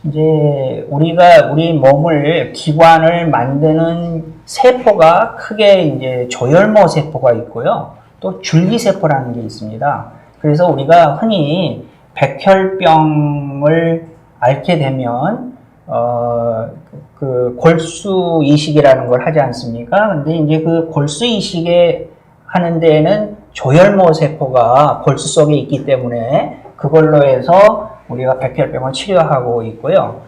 이제 우리 몸을 기관을 만드는 세포가 크게 이제 조혈모 세포가 있고요. 또 줄기세포라는 게 있습니다. 그래서 우리가 흔히 백혈병을 앓게 되면 그 골수 이식이라는 걸 하지 않습니까? 근데 이제 그 골수 이식에 하는 데에는 조혈모 세포가 골수 속에 있기 때문에 그걸로 해서 우리가 백혈병을 치료하고 있고요.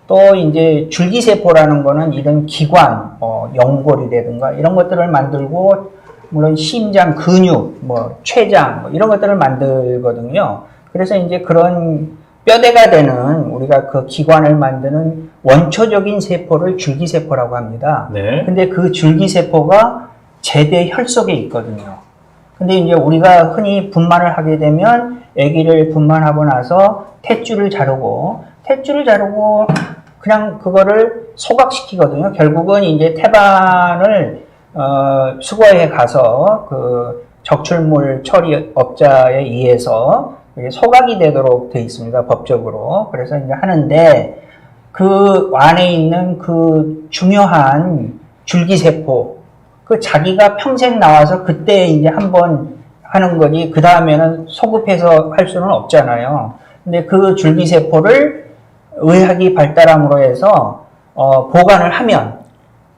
또 이제 줄기세포라는 거는 이런 기관, 연골이라든가 이런 것들을 만들고, 물론 심장, 근육, 췌장, 이런 것들을 만들거든요. 그래서 이제 그런 뼈대가 되는 우리가 그 기관을 만드는 원초적인 세포를 줄기세포라고 합니다. 네. 근데 그 줄기세포가 제대 혈 속에 있거든요. 근데 이제 우리가 흔히 분만을 하게 되면 아기를 분만하고 나서 탯줄을 자르고 그냥 그거를 소각시키거든요. 결국은 이제 태반을 수거해 가서 그 적출물 처리 업자에 의해서 소각이 되도록 되어 있습니다. 법적으로. 그래서 이제 하는데 그 안에 있는 그 중요한 줄기세포, 그 자기가 평생 나와서 그때 이제 한번 하는 거지, 그 다음에는 소급해서 할 수는 없잖아요. 근데 그 줄기세포를 의학이 발달함으로 해서, 보관을 하면,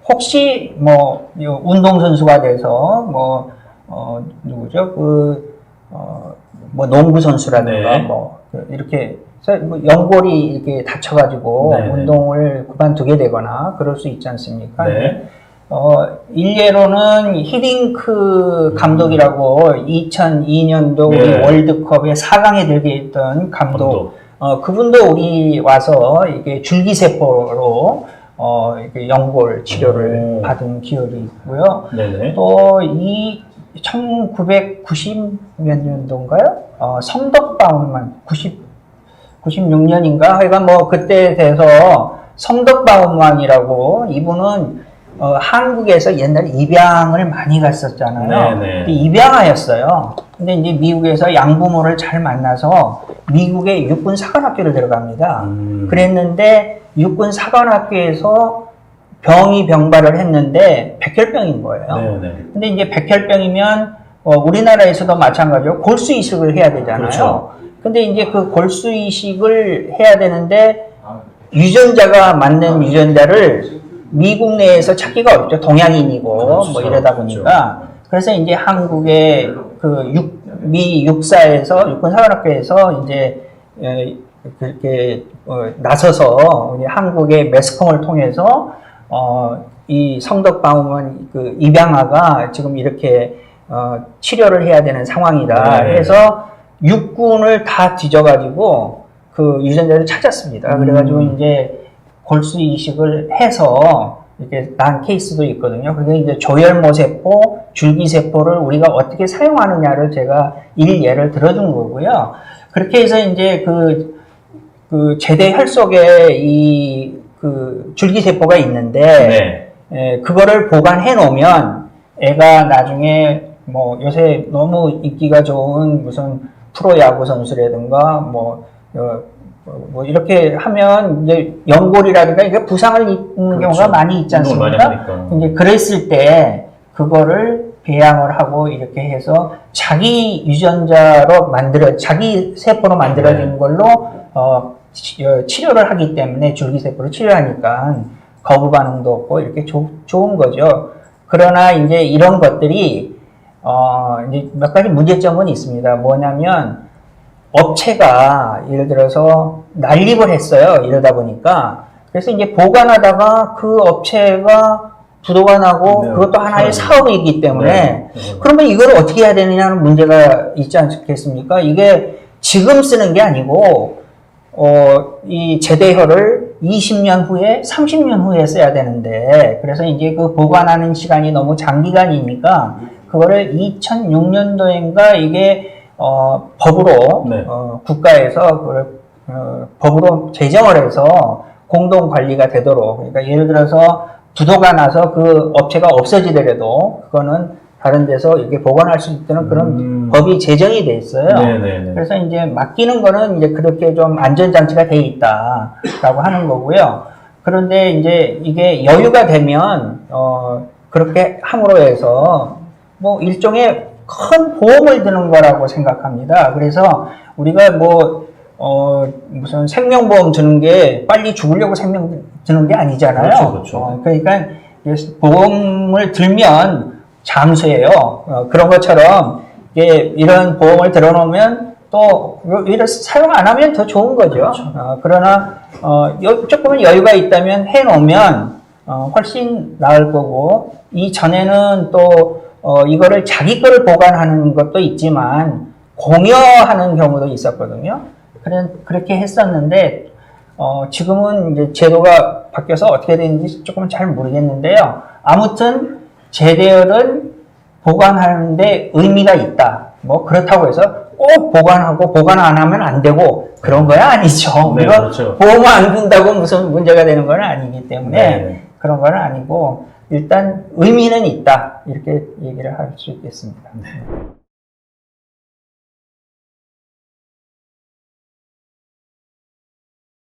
혹시 운동선수가 돼서, 누구죠? 농구선수라든가, 네. 이렇게, 연골이 이렇게 다쳐가지고 네. 운동을 그만두게 되거나 그럴 수 있지 않습니까? 네. 일례로는 히딩크 감독이라고 2002년도 네. 우리 월드컵에 4강에 들게 했던 감독. 그분도 우리 와서 이게 줄기세포로 이렇게 연골 치료를 받은 기억이 있고요. 네네. 또 이 1990 몇 년도인가요? 성덕바우만 96년인가? 하여간 그때 돼서 성덕바우만이라고, 이분은 한국에서 옛날에 입양을 많이 갔었잖아요. 네네. 입양하였어요. 근데 이제 미국에서 양부모를 잘 만나서 미국의 육군 사관학교를 들어갑니다. 그랬는데 육군 사관학교에서 병발을 했는데 백혈병인 거예요. 네네. 근데 이제 백혈병이면 우리나라에서도 마찬가지로 골수 이식을 해야 되잖아요. 그렇죠. 근데 이제 그 골수 이식을 해야 되는데 유전자가 맞는 유전자를 미국 내에서 찾기가 어렵죠. 동양인이고 그렇죠. 이러다 보니까. 그래서 이제 한국의 미 육사에서 육군 사관학교에서 이제 그렇게 나서서 한국의 매스컴을 통해서 이 성덕바우먼 그 입양아가 지금 이렇게 치료를 해야 되는 상황이다. 네. 그래서 육군을 다 뒤져가지고 그 유전자를 찾았습니다. 그래가지고 이제 골수 이식을 해서 이렇게 난 케이스도 있거든요. 그게 이제 조혈모세포, 줄기세포를 우리가 어떻게 사용하느냐를 제가 일예를 들어준 거고요. 그렇게 해서 이제 그 제대 혈 속에 그 줄기세포가 있는데, 네. 그거를 보관해 놓으면 애가 나중에 요새 너무 인기가 좋은 무슨 프로야구 선수라든가 이렇게 하면 이제 연골이라든가 이게 부상을 입는 그렇죠. 경우가 많이 있지 않습니까? 이제 그랬을 때 그거를 배양을 하고 이렇게 해서 자기 유전자로 자기 세포로 만들어진 걸로 치료를 하기 때문에 줄기세포를 치료하니까 거부 반응도 없고 이렇게 좋은 거죠. 그러나 이제 이런 것들이 이제 몇 가지 문제점은 있습니다. 뭐냐면 업체가 예를 들어서 난립을 했어요. 이러다 보니까. 그래서 이제 보관하다가 그 업체가 부도가 나고, 네, 그것도 하나의 사업이기 때문에, 그러면 이걸 어떻게 해야 되느냐는 문제가 있지 않겠습니까? 이게 지금 쓰는 게 아니고 이 제대혈을 20년 후에 30년 후에 써야 되는데, 그래서 이제 그 보관하는 시간이 너무 장기간이니까 그거를 2006년도인가 이게 법으로, 네. 국가에서 그걸 법으로 제정을 해서 공동 관리가 되도록, 그러니까 예를 들어서 부도가 나서 그 업체가 없어지더라도 그거는 다른 데서 이렇게 보관할 수 있도록 그런 법이 제정이 돼 있어요. 네네네. 그래서 이제 맡기는 거는 이제 그렇게 좀 안전장치가 돼 있다라고 하는 거고요. 그런데 이제 이게 여유가 되면, 그렇게 함으로 해서 뭐 일종의 큰 보험을 드는 거라고 생각합니다. 그래서 우리가 뭐, 무슨 생명보험 드는 게 빨리 죽으려고 생명 드는 게 아니잖아요. 그렇죠, 그렇죠. 그러니까 보험을 들면 잠수해요. 그런 것처럼 이런 보험을 들어놓으면 또 오히려 사용 안 하면 더 좋은 거죠. 그렇죠. 그러나 조금은 여유가 있다면 해놓으면 훨씬 나을 거고, 이전에는 또 이거를 자기 거를 보관하는 것도 있지만 공여하는 경우도 있었거든요. 그렇게 했었는데 지금은 이제 제도가 바뀌어서 어떻게 되는지 조금 잘 모르겠는데요. 아무튼 제대로는 보관하는데 의미가 있다. 뭐 그렇다고 해서 꼭 보관하고 보관 안 하면 안 되고 그런 거야 아니죠. 네, 우리가 그렇죠. 보험 안 든다고 무슨 문제가 되는 건 아니기 때문에 네. 그런 건 아니고 일단 의미는 있다. 이렇게 얘기를 할 수 있겠습니다. 네.